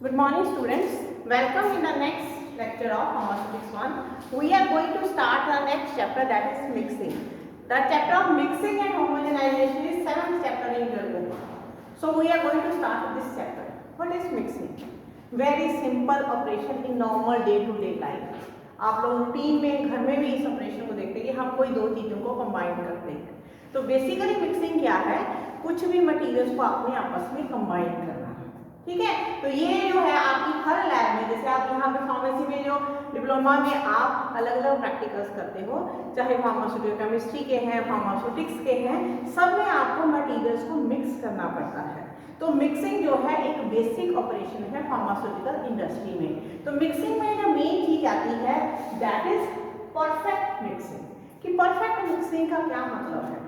Good morning students. Welcome in the next lecture of Pharmaceutics 1. We are going to start the next chapter, that is mixing. The chapter of mixing and homogenization is 7th chapter in your book. So we are going to start with this chapter. What is mixing? Very simple operation in normal day to day life. आप लोग routine में घर में भी इस operation को देखते हैं कि हम कोई दो चीज़ों को कंबाइन करते हैं. तो बेसिकली मिक्सिंग क्या है? कुछ भी मटीरियल्स को आपने आपस में कंबाइन करना है. ठीक है, तो ये जो है आपकी हर लैब में, जैसे आप यहाँ पे फार्मेसी में जो डिप्लोमा में आप अलग अलग प्रैक्टिकल्स करते हो, चाहे फार्मास्यूटिकल केमिस्ट्री के हैं, फार्मास्यूटिक्स के हैं, सब में आपको मटीरियल्स को मिक्स करना पड़ता है. तो मिक्सिंग जो है एक बेसिक ऑपरेशन है फार्मास्यूटिकल इंडस्ट्री में. तो मिक्सिंग में जो मेन चीज आती है दैट इज परफेक्ट मिक्सिंग. कि परफेक्ट मिक्सिंग का क्या मतलब है?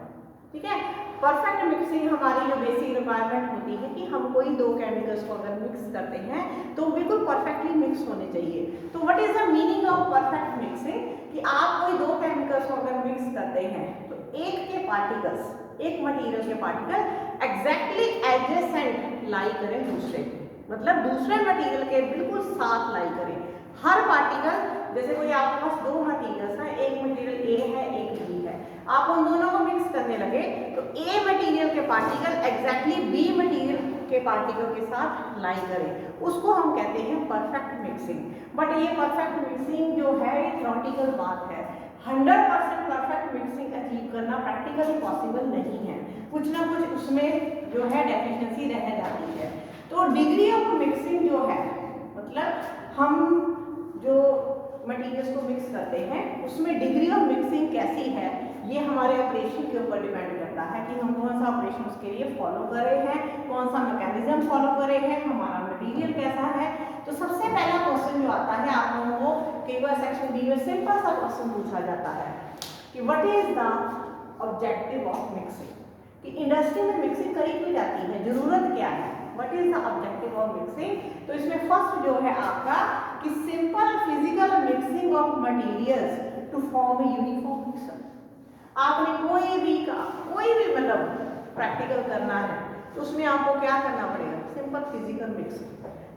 ठीक है, परफेक्ट मिक्सिंग हमारी जो बेसिक रिक्वायरमेंट होती है कि हम कोई दो केमिकल्स को अगर मिक्स करते हैं तो बिल्कुल परफेक्टली मिक्स होने चाहिए. तो what is the meaning of perfect mixing? कि आप कोई दो केमिकल्स को अगर मिक्स करते हैं तो एक के पार्टिकल्स, एक मटेरियल के पार्टिकल एग्जैक्टली एडजेसेंट लाई करें दूसरे के, मतलब दूसरे मटेरियल के बिल्कुल साथ लाई करें. हर पार्टिकल, जैसे कोई आपके पास दो मटेरियल्स हैं, एक मटेरियल ए है एक बी है, आप उन दोनों को मिक्स करने लगे तो ए मटेरियल के पार्टिकल एग्जैक्टली बी मटेरियल के पार्टिकल के साथ लाई करें, उसको हम कहते हैं परफेक्ट मिक्सिंग. बट ये परफेक्ट मिक्सिंग जो है ये थ्योरेटिकल बात है. 100% परफेक्ट मिक्सिंग अचीव करना प्रैक्टिकली पॉसिबल नहीं है. कुछ ना कुछ उसमें जो है डेफिशिएंसी रह जाती है. तो डिग्री ऑफ मिक्सिंग जो है, मतलब हम जो मटेरियल्स को मिक्स करते हैं उसमें डिग्री ऑफ मिक्सिंग कैसी है, ये हमारे ऑपरेशन के ऊपर डिपेंड करता है कि हम कौन सा ऑपरेशन उसके लिए फॉलो कर रहे हैं, कौन सा मैकेनिज्म फॉलो कर रहे हैं, हमारा मटेरियल कैसा है. तो सबसे पहला क्वेश्चन जो आता है आप लोगों को कई बार सेक्शन बी में सिंपल सा क्वेश्चन पूछा जाता है कि what is the objective of mixing. कि इंडस्ट्री में मिक्सिंग करी क्यों जाती है, जरूरत क्या है, what is the objective of mixing. तो इसमें फर्स्ट जो है आपका कि simple physical mixing of materials to form a uniform mixer. आपने कोई भी मतलब प्रैक्टिकल करना है तो उसमें आपको क्या करना पड़ेगा, सिंपल फिजिकल मिक्सिंग,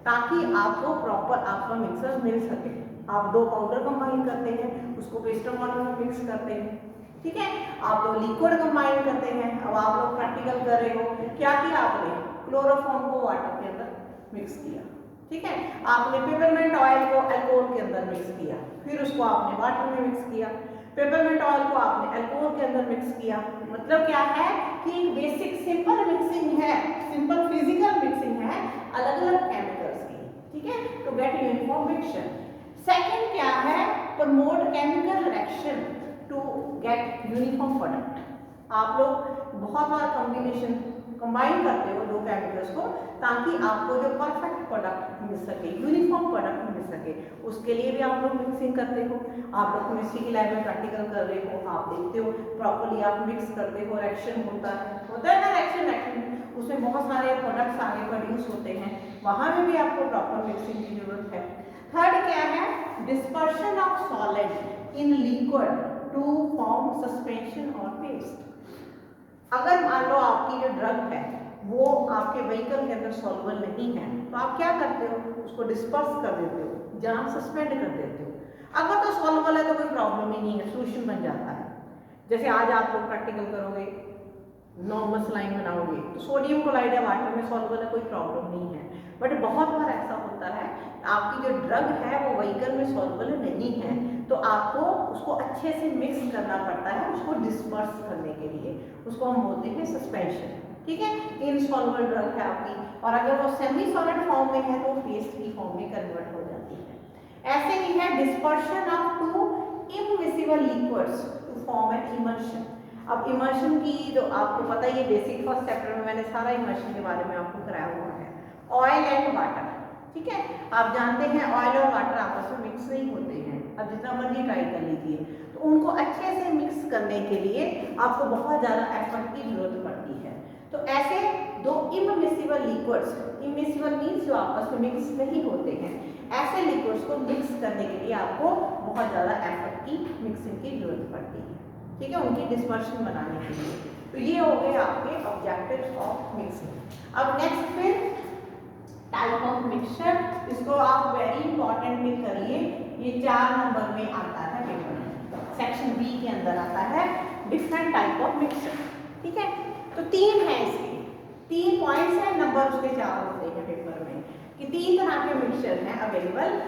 ताकि आपको प्रॉपर आपका मिक्सर मिल सके. आप दो पाउडर कंबाइन करते हैं, उसको पेस्टर मॉडल में मिक्स करते हैं. ठीक है, आप दो लिक्विड कंबाइन करते हैं. अब आप लोग प्रैक्टिकल कर रहे हो, क्या किया आपने, क्लोरोफॉर्म को वाटर के अंदर मिक्स किया. ठीक है, आपने पेपरमेंट ऑयल को अल्कोहल के अंदर मिक्स किया, फिर उसको आपने वाटर में मिक्स किया. पेपरमेंट ऑयल को आपने अल्कोहल के अंदर मिक्स किया. मतलब क्या है कि एक बेसिक सिंपल मिक्सिंग है, सिंपल फिजिकल मिक्सिंग है अलग अलग केमिकल्स की. ठीक है, to get uniform mixture. Second क्या है, promote chemical reaction to get uniform product. आप लोग बहुत बार कॉम्बिनेशन कंबाइन करते हो दो केमिकल्स को ताकि आपको जो परफेक्ट प्रोडक्ट मिल सके, यूनिफॉर्म प्रोडक्ट मिल सके, उसके लिए भी आप लोग मिक्सिंग करते हो. आप लोग केमिस्ट्री की लैब में प्रैक्टिकल कर रहे हो, आप देखते हो प्रॉपर्ली आप मिक्स करते हो, रिएक्शन होता है ना, रिएक्शन उसमें बहुत सारे प्रोडक्ट्स आगे प्रोड्यूस होते हैं, वहां में भी आपको प्रॉपर मिक्सिंग की जरूरत है. थर्ड क्या है, dispersion of solid in liquid to form suspension और पेस्ट. अगर मान लो आपकी जो ड्रग है वो आपके व्हीकल के अंदर सॉल्युबल नहीं है तो आप क्या करते हो, उसको डिस्पर्स कर देते हो, जहाँ सस्पेंड कर देते हो. अगर तो सॉल्युबल है तो कोई प्रॉब्लम ही नहीं है, सोल्यूशन बन जाता है. जैसे आज आप लोग प्रैक्टिकल करोगे, नॉर्मल सलाइन बनाओगे तो सोडियम क्लोराइड है वाटर में सॉल्युबल है, कोई प्रॉब्लम नहीं है. बट बहुत बार ऐसा होता है आपकी जो ड्रग है वो व्हीकल में सॉल्युबल नहीं है, तो आपको उसको अच्छे से मिक्स करना पड़ता है उसको डिस्पर्स करने के लिए. उसको हम बोलते हैं सस्पेंशन. ठीक है, इनसॉल्युबल ड्रग है आपकी, और अगर वो सेमी सॉलिड फॉर्म में है तो पेस्ट की फॉर्म में कन्वर्ट हो जाती है. ऐसे ही है dispersion of two immiscible liquids to form an emulsion. अब इमल्शन की जो आपको पता ही है, बेसिक फर्स्ट चैप्टर में मैंने सारा इमल्शन के बारे में आपको कराया हुआ है. ऑयल एंड वाटर, ठीक है, आप जानते हैं ऑयल और वाटर आपस में मिक्स नहीं होते हैं. अब जितना मर्जी ट्राई कर लीजिए, तो उनको अच्छे से मिक्स करने के लिए आपको बहुत ज़्यादा एफर्ट की जरूरत पड़ती है. तो ऐसे दो इममिसिबल लिक्विड्स, इममिसिबल मीन्स जो आपस में मिक्स नहीं होते हैं, ऐसे लिक्विड्स को मिक्स करने के लिए आपको बहुत ज़्यादा एफर्ट की मिक्सिंग की जरूरत पड़ती है. ठीक है, उनकी डिस्पर्शन बनाने के लिए. तो ये हो गए आपके ऑब्जेक्टिव्स ऑफ मिक्सिंग. अब नेक्स्ट फिर टाइप ऑफ मिक्सचर, इसको आप वेरी इंपॉर्टेंट पिक करिए, ये 4 नंबर में आता है पेपर में, सेक्शन बी के अंदर आता है डिफरेंट टाइप ऑफ मिक्सचर। ठीक है, तो 3 है इसके, 3 पॉइंट्स है, नंबर उसके 4 होते हैं पेपर में कि 3 तरह के मिक्सचर हैं available,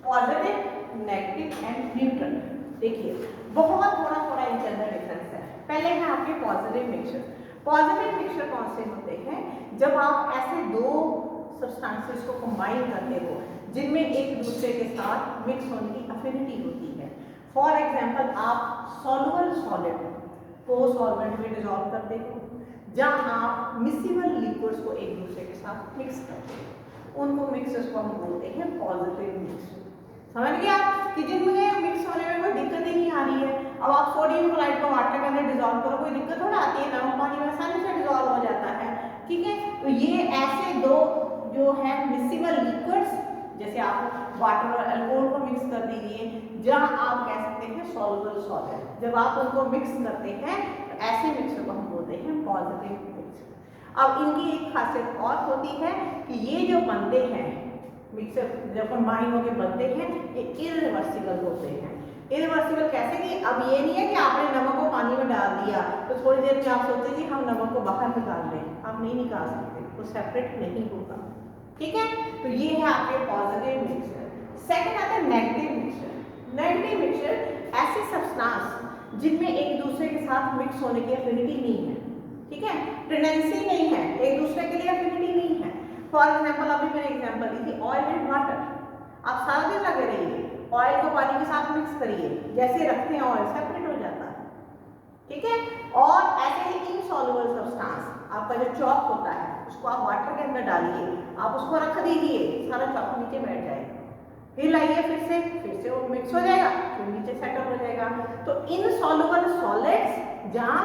positive, negative and neutral. देखिए बहुत थोड़ा इनके अंदर डिफरेंस है। पहले है आपके पॉजिटिव मिक्सचर। पॉजिटिव मिक्सचर कौन से होते हैं, जब आप ऐसे 2 सब्सटेंसेस को कंबाइन करते हो जिनमें एक दूसरे के साथ मिक्स होने की अफिनिटी होती है। फॉर एग्जांपल आप सॉल्युबल सॉलिड को सॉल्वेंट में डिसॉल्व करते हो, जहां आप मिसिबल लिक्विड्स को एक दूसरे के साथ मिक्स करते हो, उनको मिक्सर्स को हम बोलते हैं पॉजिटिव मिक्सचर। समझ गया कि जिनमें मिक्स होने में कोई दिक्कत ही नहीं आ रही है। अब आप सोडियम क्लोराइड को वाटर के अंदर डिसॉल्व करो, कोई दिक्कत थोड़ा आती है, नमक पानी में आसानी से डिसॉल्व हो जाता है। ठीक है, तो ये ऐसे 2 जो है मिसिबल लिक्विड्स, जैसे आप वाटर और अल्कोहल को मिक्स कर दीजिए, जहां आप कह सकते हैं सॉल्युबल सॉलिड, जब आप उनको मिक्स करते हैं तो ऐसे मिक्सर को हम बोलते हैं पॉजिटिव मिक्सर। अब इनकी एक खासियत और होती है कि ये जो बनते हैं मिक्सर, जब कंबाइन होकर बनते हैं, ये इरिवर्सिबल होते हैं। इरिवर्सिबल कैसे कि अब ये नहीं है कि आपने नमक को पानी में डाल दिया तो थोड़ी देर में आप सोचते कि हम नमक को बाहर निकाल दें, आप नहीं निकाल सकते, वो सेपरेट नहीं होगा। ठीक है, तो ये है आपके पॉजिटिव मिक्सचर। सेकंड आता है नेगेटिव मिक्सचर। नेगेटिव मिक्सचर ऐसे सब्सटेंस जिनमें एक दूसरे के साथ मिक्स होने की एफिनिटी नहीं है। ठीक है, टेंडेंसी नहीं है, एक दूसरे के लिए एफिनिटी नहीं है। फॉर एग्जाम्पल अभी मैंने एग्जाम्पल दी थी ऑयल एंड वाटर। आप सारा दिन लगे रहिए, ऑयल को पानी के साथ मिक्स करिए, जैसे रखते हैं ऑयल सेपरेट हो जाता है। ठीक है, और ऐसे ही इनसॉल्युबल सब्सटेंस, आपका जो चॉक होता है उसको आप वाटर के अंदर डालिए, आप उसको रख दीजिए, सारा चॉक नीचे बैठ जाएगा, फिर लाइए फिर से वो मिक्स हो जाएगा, फिर नीचे सेटल हो जाएगा। तो इनसॉल्युबल सॉलिड्स जहां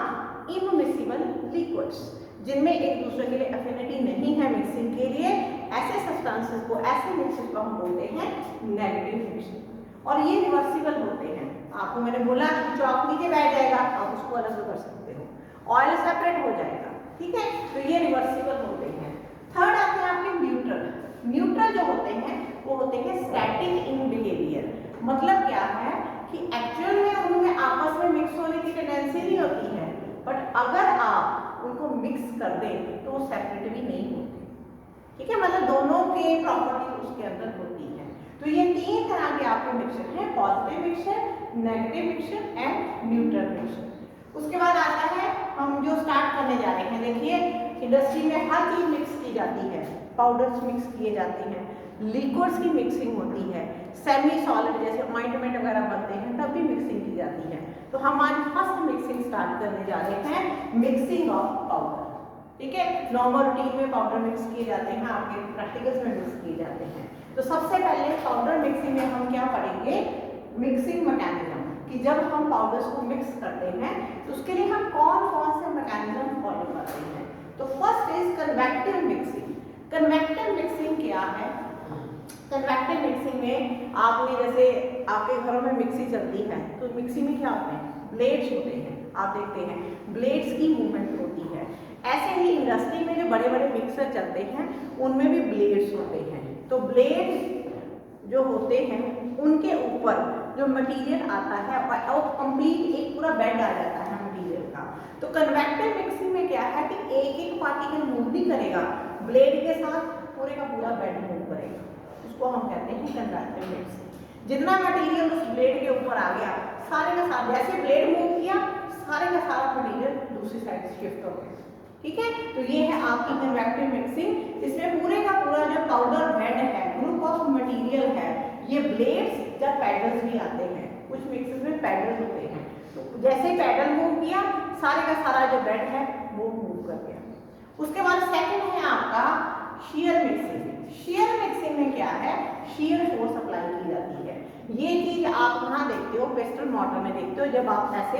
इनमिसिबल लिक्विड्स, जिनमें एक दूसरे के लिए एफिनिटी नहीं है मिक्सिंग के लिए, ऐसे सब्सटेंसेस को, ऐसे मिक्सचर को हम बोलते हैं नेगेटिव मिक्सचर। और ये रिवर्सिबल होते हैं। आपको मैंने बोला कि चॉक नीचे बैठ जाएगा, आप उसको अलग कर सकते हो, ऑयल सेपरेट हो जाएगा। ठीक है, तो ये रिवर्सिबल होते हैं। थर्ड आते हैं आपके न्यूट्रल। न्यूट्रल जो होते हैं वो होते हैं स्टैटिक इन बिहेवियर। मतलब क्या है कि एक्चुअल में उनमें आपस में मिक्स होने की टेंडेंसी नहीं होती है, बट अगर आप उनको मिक्स कर दें तो वो सेपरेट भी नहीं होते। ठीक है, मतलब दोनों के प्रॉपर्टी उसके अंदर होती है। तो ये 3 तरह के आपके मिक्सचर हैं, positive mixture, negative mixture and neutral mixture. उसके बाद आता है हम जो स्टार्ट करने जा रहे हैं। देखिए इंडस्ट्री में हर चीज मिक्स की जाती है, पाउडर्स मिक्स किए जाते हैं, लिक्विड्स की मिक्सिंग होती है, सेमी सॉलिड जैसे ऑइंटमेंट वगैरह बनते हैं तब भी मिक्सिंग की जाती है। तो हम आज फर्स्ट मिक्सिंग स्टार्ट करने जा रहे हैं, मिक्सिंग ऑफ पाउडर। ठीक है, नॉर्मल रूटीन में पाउडर मिक्स किए जाते हैं, आपके प्रैक्टिकल्स में मिक्स किए जाते हैं। तो सबसे पहले पाउडर मिक्सिंग में हम क्या पढ़ेंगे, मिक्सिंग मैकेनिज्म, कि जब हम पाउडर्स को मिक्स करते हैं तो उसके लिए हम कौन कौन से मैकेनिज्म फॉलो करते हैं। तो first is convective mixing. Convective mixing क्या है? कन्वेक्टिव मिक्सिंग में आपने जैसे आपके घरों में मिक्सी चलती है तो मिक्सी में क्या होते हैं, ब्लेड्स होते हैं, आप देखते हैं ब्लेड्स की मूवमेंट होती है। ऐसे ही इंडस्ट्री में जो बड़े बड़े मिक्सर चलते हैं उनमें भी ब्लेड्स होते हैं। तो ब्लेड्स जो होते हैं उनके ऊपर जो मटेरियल आता है और कंप्लीट एक पूरा बेड आ जाता है मटेरियल का। तो कन्वेक्टिव मिक्सिंग में क्या है कि एक एक पार्टिकल मूव नहीं करेगा, ब्लेड के साथ पूरे का पूरा बेड मूव करेगा, उसको हम कहते हैं कन्वेक्टिव मिक्सिंग। जितना मटेरियल उस ब्लेड के ऊपर आ गया सारे का सारा, जैसे ब्लेड मूव किया सारे का सारा मटेरियल दूसरी साइड शिफ्ट हो गया। ठीक है, तो ये है आपकी कन्वेक्टिव मिक्सिंग। इसमें पूरे का पूरा जो पाउडर बेड है, ग्रुप ऑफ मटेरियल है, ये ब्लेड्स या पैडल्स भी आते हैं, कुछ मिक्सर में पैडल होते हैं। तो जैसे पैडल मूव किया सारे का सारा जो बेड है वो मूव कर गया। उसके बाद सेकंड है आपका shear मिक्सिंग। shear मिक्सिंग में क्या है, shear फोर्स अप्लाई की जाती है। ये चीज आप कहाँ देखते हो, पेस्टल मॉर्टर में देखते हो, जब आप ऐसे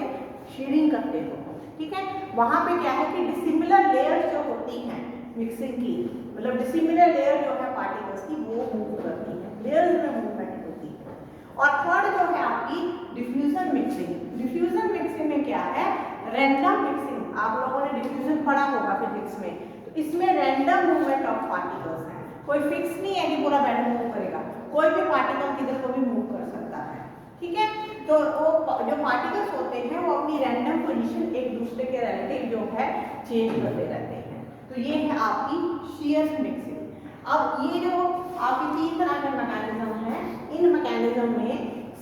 शीयरिंग करते हो। ठीक है, वहां पे क्या है कि डिसिमिलर लेयर जो होती हैं मिक्सिंग की, मतलब डिसिमिलर लेयर जो है पार्टिकल्स की वो मूव करती है, लेयर्स में मूवमेंट होती है। और थर्ड जो है आपकी डिफ्यूजन मिक्सिंग। डिफ्यूजन मिक्सिंग में क्या है, रैंडम मिक्सिंग। आप लोगों ने डिफ्यूजन पढ़ा होगा फिजिक्स में, तो इसमें रैंडम मूवमेंट ऑफ पार्टिकल्स है। कोई फिक्स नहीं है कि पूरा बेड मूव करेगा, कोई भी पार्टिकल किधर को भी मूव कर सकता है, ठीक है। तो वो जो पार्टिकल्स होते हैं वो अपनी रैंडम पोजीशन एक दूसरे के रिलेटिव जो है चेंज करते रहते हैं। तो ये है आपकी shear मिक्सिंग। अब ये जो आपकी 3 तरह के मैकेनिज्म है, इन मैकेनिज्म में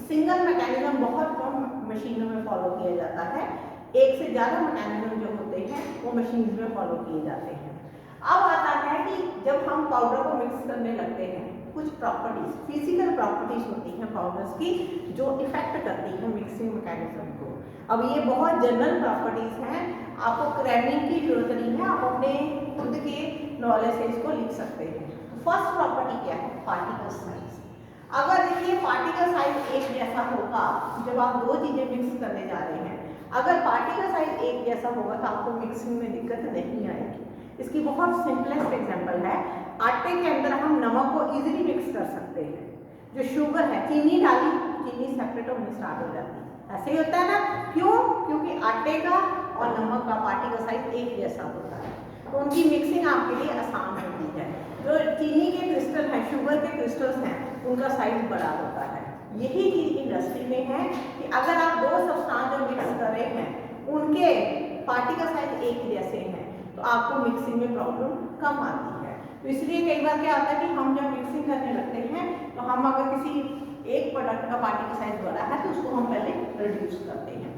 सिंगल मैकेनिज्म बहुत कम मशीनों में फॉलो किया जाता है, एक से ज़्यादा मैकेनिज्म जो होते हैं वो मशीन में फॉलो किए जाते हैं। अब आता है कि जब हम पाउडर को मिक्स करने लगते हैं, कुछ प्रॉपर्टीज, फिजिकल प्रॉपर्टीज होती हैं पाउडर्स की जो इफेक्ट करती हैं मिक्सिंग मैकेनिज्म को। अब ये बहुत जनरल प्रॉपर्टीज हैं, आपको क्रैमिंग की जरूरत नहीं है, आप अपने खुद के नॉलेज से इसको लिख सकते हैं। फर्स्ट प्रॉपर्टी क्या है? Particle size. अगर देखिए पार्टिकल साइज एक जैसा होगा, जब आप दो चीजें मिक्स करने जा रहे हैं, अगर पार्टिकल साइज एक जैसा होगा तो आपको मिक्सिंग में दिक्कत नहीं आएगी। इसकी बहुत सिंपलेस्ट एग्जांपल है, आटे के अंदर हम नमक को इजीली मिक्स कर सकते हैं। जो शुगर है, चीनी डाली, चीनी सेपरेट होनी स्टार्ट हो जाती है, ऐसे ही होता है ना। क्यों? क्योंकि आटे का और नमक का पार्टिकल साइज एक जैसा होता है, तो उनकी मिक्सिंग आपके लिए आसान होती है। जो चीनी के क्रिस्टल हैं, शुगर के क्रिस्टल्स हैं, उनका साइज बड़ा होता है। यही चीज इंडस्ट्री में है कि अगर आप दो सब्सटेंस जो मिक्स कर रहे हैं उनके पार्टिकल साइज एक जैसे हैं तो आपको मिक्सिंग में प्रॉब्लम कम आती है। तो इसलिए कई बार क्या होता है कि हम जब मिक्सिंग करने लगते हैं तो हम अगर किसी एक प्रोडक्ट का पार्टिकल साइज बड़ा है तो उसको हम पहले रिड्यूस करते हैं।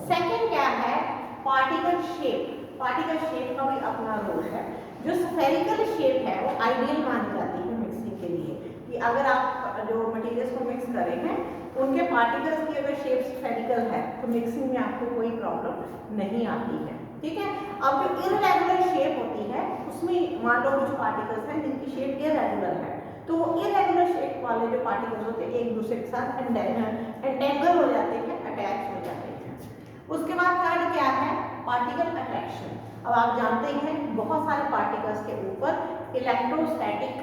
सेकंड क्या है? Particle shape. पार्टिकल शेप का भी अपना रोल है। जो स्फेरिकल शेप है वो आइडियल मानी जाती है मिक्सिंग के लिए, कि अगर आप जो मटेरियल्स को मिक्स कर रहे हैं उनके पार्टिकल्स की अगर शेप स्फेरिकल है तो मिक्सिंग में आपको कोई प्रॉब्लम नहीं आती है, ठीक है। अब जो इररेगुलर शेप होती है उसमें मान लो कुछ पार्टिकल्स हैं जिनकी शेप इररेगुलर है, तो वो इररेगुलर शेप वाले जो पार्टिकल्स होते हैं एक दूसरे के साथ एंटेंगल हो जाते हैं, अटैच हो जाते हैं। उसके बाद थर्ड क्या है? Particle attraction. अब आप जानते हैं बहुत सारे पार्टिकल्स के ऊपर इलेक्ट्रोस्टैटिक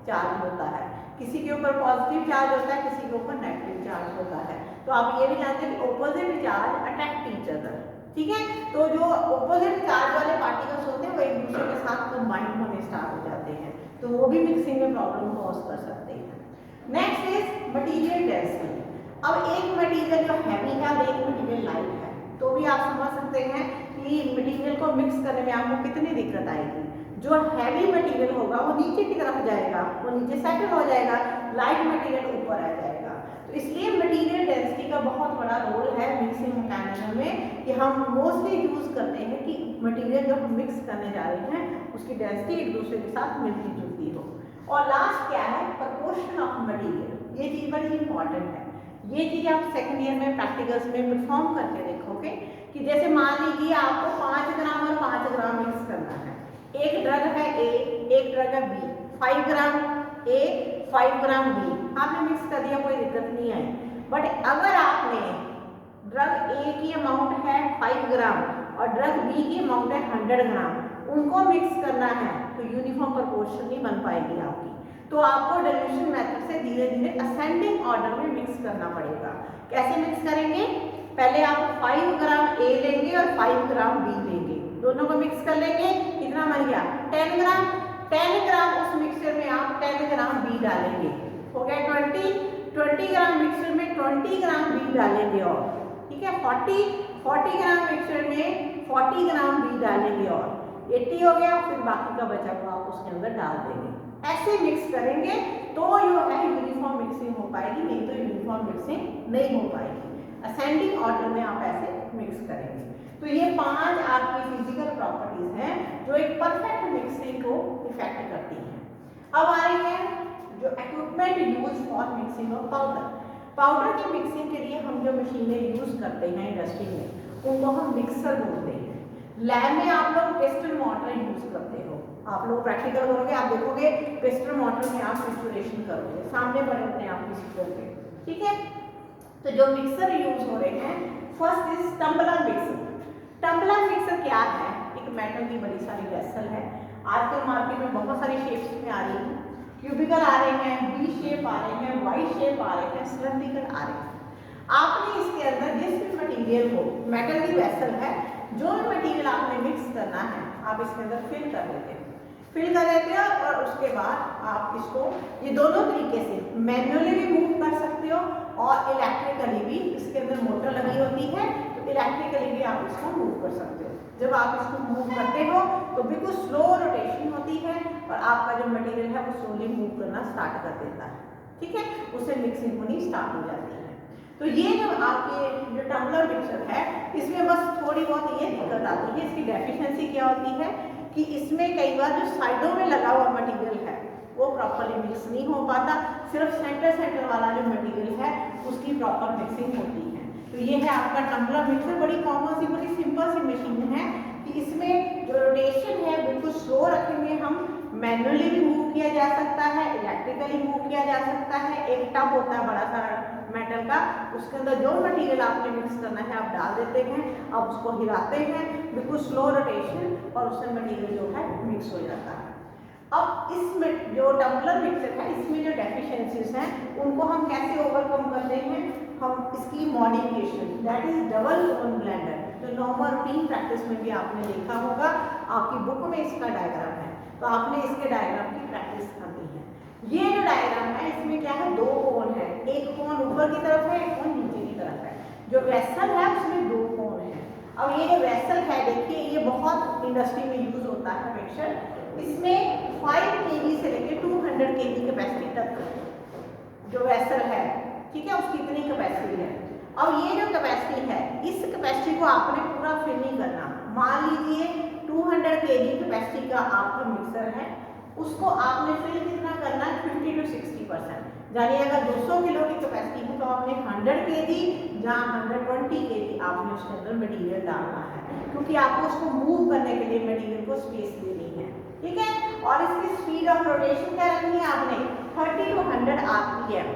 चार्ज होता है, किसी के ऊपर पॉजिटिव चार्ज होता है, किसी के ऊपर नेगेटिव चार्ज होता है। तो आप ये भी जानते हैं कि opposite charge attract each other, ठीक है। तो जो ऑपोजिट चार्ज वाले पार्टिकल्स होते हैं वो एक दूसरे के साथ कंबाइन होने स्टार्ट हो जाते हैं, तो वो भी मिक्सिंग में प्रॉब्लम कॉज कर सकते हैं। Next is material density. अब एक मटेरियल जो हैवी है और एक मटेरियल लाइट है, तो भी आप समझ सकते हैं कि मटेरियल को मिक्स करने में आपको कितनी दिक्कत आएगी। जो हैवी मटेरियल होगा वो नीचे की तरफ जाएगा, वो नीचे सेटल हो जाएगा, लाइट मटेरियल ऊपर आ जाएगा। तो इसलिए मटेरियल डेंसिटी का बहुत बड़ा रोल है मिक्सिंग मैकेनिज्म में, कि हम मोस्टली यूज करते हैं कि मटेरियल जो हम मिक्स करने जा रहे हैं उसकी डेंसिटी एक दूसरे के साथ मिलती जुलती हो। और लास्ट क्या है? Proportion of material. ये चीज बड़ी इंपॉर्टेंट है। ये चीज आप सेकेंड ईयर में प्रैक्टिकल्स में परफॉर्म करके देखोगे कि जैसे मान लीजिए आपको 5 ग्राम और 5 ग्राम मिक्स करना है। एक ड्रग है ए, एक ड्रग है बी, 5 ग्राम ए 5 ग्राम बी, आपने मिक्स कर दिया, कोई दिक्कत नहीं आई। बट अगर आपने ड्रग ए की अमाउंट है 5 ग्राम और ड्रग बी की अमाउंट है 100 ग्राम, उनको मिक्स करना है तो यूनिफॉर्म प्रोपोर्शन नहीं बन पाएगी आपकी। तो आपको डिल्यूशन मेथड से धीरे धीरे असेंडिंग ऑर्डर में मिक्स करना पड़ेगा। कैसे मिक्स करेंगे? पहले आप 5 ग्राम ए लेंगे और 5 ग्राम बी लेंगे, दोनों को मिक्स कर लेंगे। कितना बन गया? 10 ग्राम। 10 ग्राम उस मिक्सचर में आप 10 ग्राम बी डालेंगे, हो गया 20 ग्राम मिक्सचर में 20 ग्राम बी डालेंगे और, ठीक है, 40 ग्राम मिक्सचर में 40 ग्राम बी डालेंगे और 80 हो गया। फिर बाकी का बचा हुआ आप उसके अंदर डाल देंगे। ऐसे मिक्स करेंगे तो जो है यूनिफॉर्म मिक्सिंग हो पाएगी, नहीं तो यूनिफॉर्म मिक्सिंग नहीं हो पाएगी। असेंडिंग ऑर्डर में आप ऐसे मिक्स करेंगे। तो ये 5 आपकी फिजिकल प्रॉपर्टीज हैं जो एक परफेक्ट मिक्सिंग को इफेक्ट करती हैं। अब आ रही है जो equipment use for mixing of powder. Powder की मिक्सिंग के लिए हम जो मशीनें यूज करते हैं इंडस्ट्री में उनको हम मिक्सर बोलते हैं। लैब में आप लोग पिस्टन मोटर यूज करते हो, आप लोग प्रैक्टिकल करोगे, आप देखोगे पिस्टन मोटर में आप मिक्सचरेशन करोगे, सामने बने होते हैं आप मिक्सचर पे, ठीक है। तो जो मिक्सर यूज हो रहे हैं, first is tumbler mixer. Tumbler mixer क्या है? एक मेटल की बड़ी सारी वेसल है। आजकल मार्केट में बहुत सारी शेप्स में आ रही है, क्यूबिकल आ रहे हैं, बी शेप आ रहे हैं, वाई शेप आ रहे हैं, सिलेंड्रिकल आ रहे हैं। आपने इसके अंदर जिस भी मटेरियल को, मेटल की वेसल है, जो भी मटेरियल आपने मिक्स करना है आप इसके अंदर फिल कर देते हैं और उसके उसके बाद आप इसको ये दोनों तरीके से मैनुअली भी मूव कर सकते हो और इलेक्ट्रिकली भी, इसके अंदर मोटर लगी होती है तो इलेक्ट्रिकली भी आप इसको मूव कर सकते हो। जब आप इसको मूव करते हो तो बिल्कुल स्लो रोटेशन होती है और आपका जो मटेरियल है वो स्लोली मूव करना स्टार्ट कर देता है, ठीक है, उससे मिक्सिंग होनी स्टार्ट हो जाती है। तो ये जो आपके जो टम्बलर मिक्सर है इसमें बस थोड़ी बहुत ये दिक्कत आती है, इसकी डेफिशिएंसी क्या होती है कि इसमें कई बार जो साइडों में लगा हुआ मटेरियल है वो प्रॉपरली मिक्स नहीं हो पाता, सिर्फ सेंटर वाला जो मटेरियल है उसकी प्रॉपर मिक्सिंग होती है। तो ये है आपका टम्बलर मिक्सर, बड़ी कॉमन सी बड़ी सिंपल सी मशीन है कि इसमें जो रोटेशन है बिल्कुल स्लो रखेंगे हम, मैनुअली भी मूव किया जा सकता है, इलेक्ट्रिकली मूव किया जा सकता है। एक टब होता है बड़ा सा मेटल का, उसके अंदर जो मटेरियल आपने मिक्स करना है आप डाल देते हैं, आप उसको हिलाते हैं, बिल्कुल स्लो रोटेशन और उससे मटेरियल जो है मिक्स हो जाता है। अब इसमें जो टम्बलर मिक्सर है इसमें जो डेफिशिएंसीज हैं उनको हम कैसे ओवरकम करते हैं, हम इसकी modification that is double cone blender, जो नॉर्मल रूटीन प्रैक्टिस में भी आपने देखा होगा, आपकी बुक में इसका डायग्राम है तो आपने इसके डायग्राम की प्रैक्टिस करनी है। ये जो डायग्राम है इसमें क्या है, दो कोन है, एक कोन ऊपर की तरफ है, एक कोन नीचे की तरफ है। जो वेसल है उसमें दो कोन है। अब ये जो वेसल है देखिए ये बहुत इंडस्ट्री में यूज होता है मिक्सर, इसमें 5 kg से लेकर 200 kg कैपेसिटी तक जो वेसल है, ठीक है, उसकी इतनी कैपेसिटी है। अब ये जो कैपेसिटी है इस कैपेसिटी को आपने पूरा फिल नहीं करना। मान लीजिए 200 kg कैपेसिटी का आपका मिक्सर है, उसको आपने फिल कितना करना है 50 to 60%, यानी अगर 200 किलो की कैपेसिटी है तो आपने 100 kg या 120 kg आपने उसके अंदर मटेरियल डालना है, क्योंकि आपको उसको मूव करने के लिए मटेरियल को स्पेस देनी है, ठीक है। और इसकी स्पीड ऑफ रोटेशन क्या रखनी है आपने 30 to 100 RPM,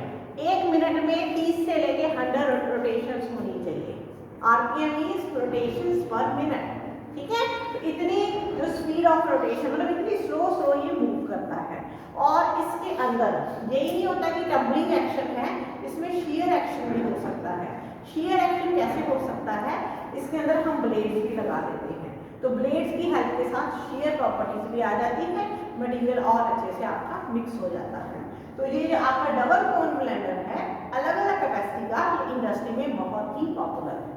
एक मिनट में 30 से लेके 100 रोटेशंस होनी चाहिए। RPM मींस रोटेशंस पर मिनट, ठीक है। तो इतनी जो स्पीड ऑफ रोटेशन मतलब इतनी स्लो ये मूव करता है। और इसके अंदर यही नहीं होता कि टम्बलिंग एक्शन है, इसमें शीयर एक्शन भी हो सकता है। शीयर एक्शन कैसे हो सकता है, इसके अंदर हम ब्लेड्स भी लगा देते हैं तो ब्लेड्स की हेल्प के साथ शीयर प्रॉपर्टीज भी आ जाती है, मटेरियल और अच्छे से आपका मिक्स हो जाता है। तो ये जो आपका डबल कोन ब्लेंडर है अलग अलग कैपेसिटी का इंडस्ट्री में बहुत ही पॉपुलर है,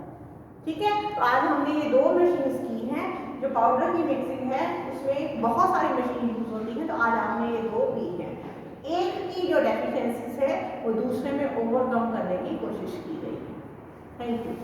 ठीक है। तो आज हमने ये दो मशीन्स की हैं, जो पाउडर की मिक्सिंग है उसमें बहुत सारी मशीन यूज होती है, तो आज आपने ये दो की हैं। एक की जो डेफिशिएंसीज है वो दूसरे में ओवरकम करने की कोशिश की गई है। Thank you.